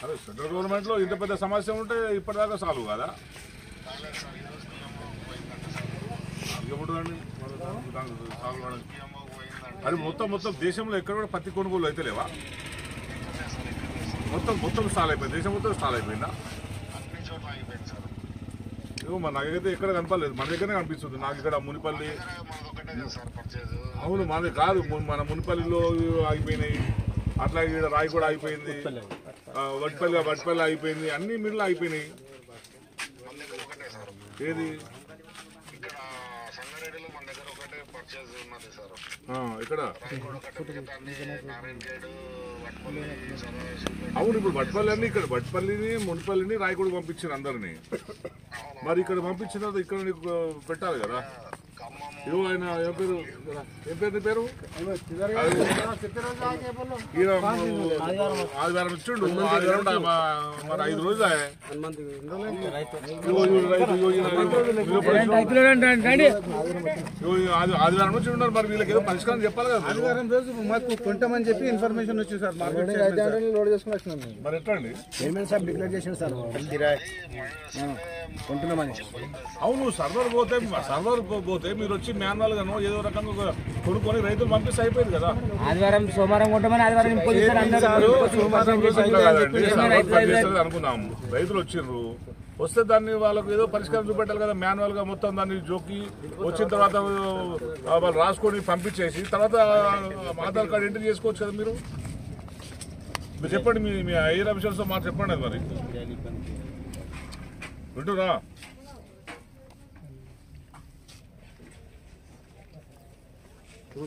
అదే సెంట్రల్ గవర్నమెంట్లో ఇంత పెద్ద సమస్య ఉంటే ఇప్పటిదాకా సాల్వ్ కదా ఇంకేముంటుందండి సాల్వ్ అది మొత్తం దేశంలో ఎక్కడ కూడా పత్తి కొనుగోలు అయితే లేవా మొత్తం స్టాల్ అయిపోయింది దేశం మొత్తం స్టాల్ అయిపోయిందా మన నాకైతే ఎక్కడ కనపడలేదు మన దగ్గరనే కనిపిస్తుంది నాకు ఇక్కడ మునిపల్లి అవును మనది కాదు మన మునిపల్లిలో ఆగిపోయినాయి అట్లాగే ఇక్కడ రాయి కూడా ఆగిపోయింది వడ్పల్లి అయిపోయింది అన్ని మిల్లు అయిపోయినాయి ఏది ఇక్కడ అవును ఇప్పుడు వడ్పల్లి ఇక్కడ వడ్పల్లిని మునిపల్లిని రాయగూడ పంపించారు అందరినీ మరి ఇక్కడ పంపించిన తర్వాత ఇక్కడ నీకు పెట్టాలి కదా ఇవో ఆయన ఏం పేరు ఆదివారం ఇచ్చిండు ఆదివారం మరి 5 రోజులు ఆదివారం నుంచి ఉన్నారు మరి వీళ్ళకి ఏదో పరిష్కారం చెప్పాలి కదా ఆదివారం రోజు మాకు కొంటామని చెప్పి ఇన్ఫర్మేషన్ వచ్చింది సార్ లోడ్ చేసుకుని వచ్చినాం మరి ఎట్లా అండి చైర్మన్ సార్ డిక్లేర్ చేసిండు సార్ కొంటున్నామని అవును సర్వర్ పోతే మీరు వచ్చి మాన్యువల్ గానో ఏదో రకంగా కొనుక్కొని రైతులు పంపిస్తే అయిపోయింది కదా ఆదివారం సోమవారం కొంటామని ఆదివారం అనుకున్నాము రైతులు వచ్చిండ్రు వస్తే దాన్ని వాళ్ళకు ఏదో పరిష్కారం చూపెట్టాలి కదా మాన్యువల్ గా మొత్తం దాన్ని జోకి వచ్చిన తర్వాత వాళ్ళు రాసుకొని పంపించేసి తర్వాత ఆధార్ కార్డు ఎంట్రీ చేసుకోవచ్చు కదా మీరు చెప్పండి మీ ఐఆర్ ఆఫీసర్స్తో మాట చెప్పండి అది మరి వింటురా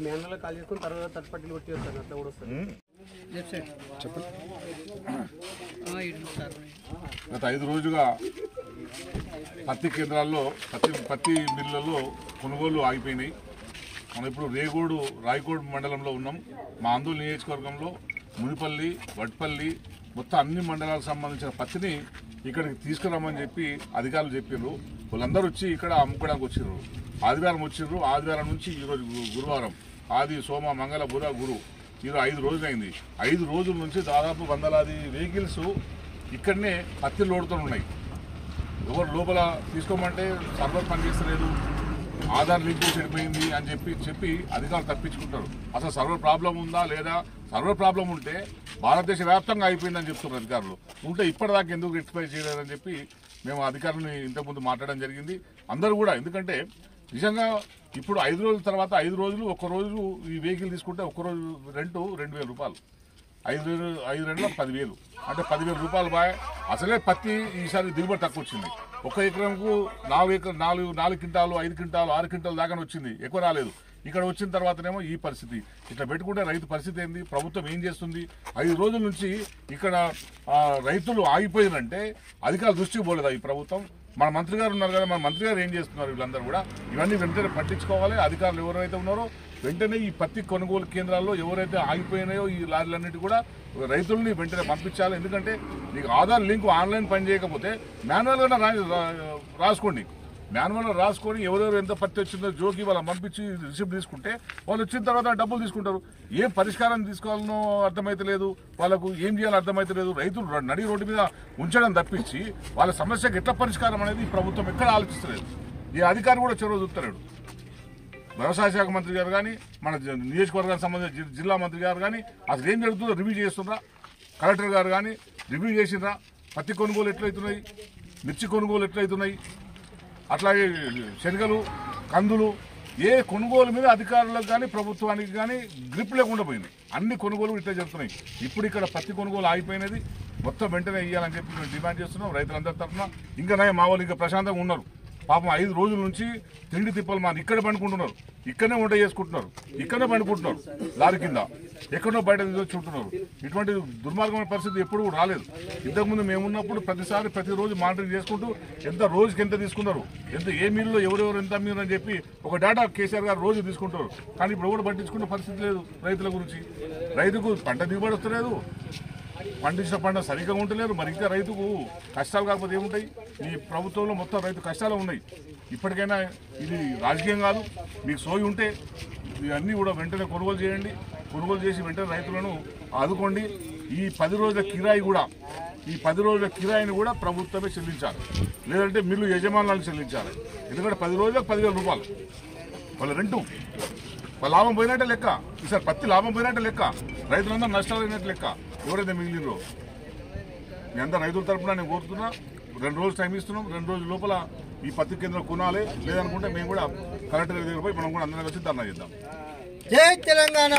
మేనలో కాల్ చేసుకుని తర్వాత తట్టుపట్టిలు కొట్టి వస్తాను అట్లా కూడా వస్తాను గత 5 రోజులుగా పత్తి కేంద్రాల్లో పత్తి మిల్లులలో కొనుగోలు ఆగిపోయినాయి మనం ఇప్పుడు రాయకోడ్ మండలంలో ఉన్నాం మా ఆందోళన నియోజకవర్గంలో మునిపల్లి వడ్పల్లి మొత్తం అన్ని మండలాలకు సంబంధించిన పత్తిని ఇక్కడికి తీసుకురామని చెప్పి అధికారులు చెప్పారు వాళ్ళందరూ వచ్చి ఇక్కడ అమ్ముకోవడానికి వచ్చారు ఆదివారం వచ్చిర్రు ఆదివారం నుంచి ఈరోజు గురువారం ఆది సోమ మంగళ బుధ గురు ఈరోజు 5 రోజులు అయింది 5 రోజుల నుంచి దాదాపు వందలాది వెహికల్స్ ఇక్కడనే పత్తి లోడుతూ ఉన్నాయి ఎవరు లోపల తీసుకోమంటే సర్వర్ పనిచేస్తలేదు ఆధార్ లింక్ చెడిపోయింది అని చెప్పి అధికారులు తప్పించుకుంటారు అసలు సర్వర్ ప్రాబ్లం ఉందా లేదా సర్వర్ ప్రాబ్లం ఉంటే భారతదేశ వ్యాప్తంగా అయిపోయిందని చెప్తున్నారు అధికారులు ఉంటే ఇప్పటిదాకా ఎందుకు రెక్టిఫై చేయలేదని చెప్పి మేము అధికారులను ఇంతకుముందు మాట్లాడడం జరిగింది అందరూ కూడా ఎందుకంటే నిజంగా ఇప్పుడు 5 రోజుల తర్వాత 5 రోజులు ఒక్కరోజు ఈ వెహికల్ తీసుకుంటే ఒక్కరోజు రెంటు 2,000 రూపాయలు 5 రెండులో 10,000 అంటే 10,000 రూపాయలు బాయ్ అసలే పత్తి ఈసారి దిగుబడి తక్కువ వచ్చింది 1 ఎకరంకు 4 క్వింటాలు 5 క్వింటాలు 6 క్వింటాలు దాకా వచ్చింది ఎక్కువ రాలేదు ఇక్కడ వచ్చిన తర్వాతనేమో ఈ పరిస్థితి ఇట్లా పెట్టుకుంటే రైతు పరిస్థితి ఏంది ప్రభుత్వం ఏం చేస్తుంది 5 రోజుల నుంచి ఇక్కడ రైతులు ఆగిపోయినంటే అధికారులు దృష్టికి పోలేదా ఈ ప్రభుత్వం మన మంత్రి గారు ఉన్నారు కదా మన మంత్రి గారు ఏం చేస్తున్నారు వీళ్ళందరూ కూడా ఇవన్నీ వెంటనే పట్టించుకోవాలి అధికారులు ఎవరైతే ఉన్నారో వెంటనే ఈ పత్తి కొనుగోలు కేంద్రాల్లో ఎవరైతే ఆగిపోయినాయో ఈ లారీలన్నిటి కూడా రైతుల్ని వెంటనే పంపించాలి ఎందుకంటే నీకు ఆధార్ లింక్ ఆన్లైన్ పని చేయకపోతే మాన్యువల్గా రాసుకోండి మాన్యువల్గా రాసుకొని ఎవరెవరు ఎంత పత్తి వచ్చిందో జోకి వాళ్ళని పంపించి రిసిప్ట్ తీసుకుంటే వాళ్ళు వచ్చిన తర్వాత డబ్బులు తీసుకుంటారు ఏం పరిష్కారం తీసుకోవాలనో అర్థమైతలేదు వాళ్ళకు ఏం చేయాలో అర్థమైతలేదు రైతులు నడి రోడ్డు మీద ఉంచడం తప్పించి వాళ్ళ సమస్యకు ఎట్లా పరిష్కారం అనేది ఈ ప్రభుత్వం ఎక్కడ ఆలోచిస్తలేదు ఈ అధికారి కూడా చొరవ చూస్తున్నాడు వ్యవసాయ శాఖ మంత్రి గారు కానీ మన నియోజకవర్గానికి సంబంధించిన జిల్లా మంత్రి గారు కానీ అసలు ఏం జరుగుతుందో రివ్యూ చేస్తున్నారా కలెక్టర్ గారు కానీ రివ్యూ చేసినరా పత్తి కొనుగోలు ఎట్లయితున్నాయి మిర్చి కొనుగోలు ఎట్లయితున్నాయి అట్లాగే శనగలు కందులు ఏ కొనుగోలు మీద అధికారులకు కానీ ప్రభుత్వానికి కానీ గ్రిప్ లేకుండా పోయింది అన్ని కొనుగోలు ఇట్లా జరుగుతున్నాయి ఇప్పుడు ఇక్కడ పత్తి కొనుగోలు ఆగిపోయినది మొత్తం వెంటనే ఇవ్వాలని చెప్పి మేము డిమాండ్ చేస్తున్నాం రైతులందరి తరఫున ఇంకా మా వాళ్ళు ఇంకా ప్రశాంతంగా ఉన్నారు పాపం 5 రోజుల నుంచి తిండి తిప్పలు మాని ఇక్కడ పండుకుంటున్నారు ఇక్కడనే వంట చేసుకుంటున్నారు ఇక్కడనే పండుకుంటున్నారు లారీ కింద ఎక్కడో బయట వచ్చి ఉంటున్నారు ఇటువంటి దుర్మార్గమైన పరిస్థితి ఎప్పుడు రాలేదు ఇంతకుముందు మేమున్నప్పుడు ప్రతిరోజు మానిటరింగ్ చేసుకుంటూ ఎంత రోజుకి ఎంత తీసుకున్నారు ఎంత ఏ మిల్లులో ఎవరెవరు ఎంత అమ్మిరు అని చెప్పి ఒక డేటా కేసీఆర్ గారు రోజు తీసుకుంటారు కానీ ఇప్పుడు ఎవరు పట్టించుకునే పరిస్థితి లేదు రైతుల గురించి రైతుకు పంట దిగుబడి వస్తలేదు పండించిన పంట సరిగ్గా ఉండలేరు మరి ఇంకా రైతుకు కష్టాలు కాకపోతే ఏముంటాయి ఈ ప్రభుత్వంలో మొత్తం రైతు కష్టాలు ఉన్నాయి ఇప్పటికైనా ఇది రాజకీయం కాదు మీకు సోయి ఉంటే ఇవన్నీ కూడా వెంటనే కొనుగోలు చేయండి కొనుగోలు చేసి వెంటనే రైతులను ఆదుకోండి ఈ 10 రోజుల కిరాయి కూడా ఈ 10 రోజుల కిరాయిని కూడా ప్రభుత్వమే చెల్లించాలి, లేదంటే మిల్లు యజమానులను చెల్లించాలి. ఎందుకంటే 10 రోజులకు 10,000 రూపాయలు వాళ్ళ రెంటు, వాళ్ళ లాభం పోయినట్టే లెక్క. ఈసారి పత్తి లాభం పోయినట్టే లెక్క, రైతులందరూ నష్టాలు అయినట్టు లెక్క. ఎవరైతే మిగిలినరో మీ అందరూ రైతుల తరఫున నేను కోరుతున్నా, 2 రోజులు టైం ఇస్తున్నాం. 2 రోజుల లోపల ఈ పత్తి కేంద్రం కొనాలి, లేదనుకుంటే మేము కూడా కలెక్టర్ దగ్గర పోయి మనం కూడా అందరం కలిసి ధర్నా చేద్దాం. జై తెలంగాణ.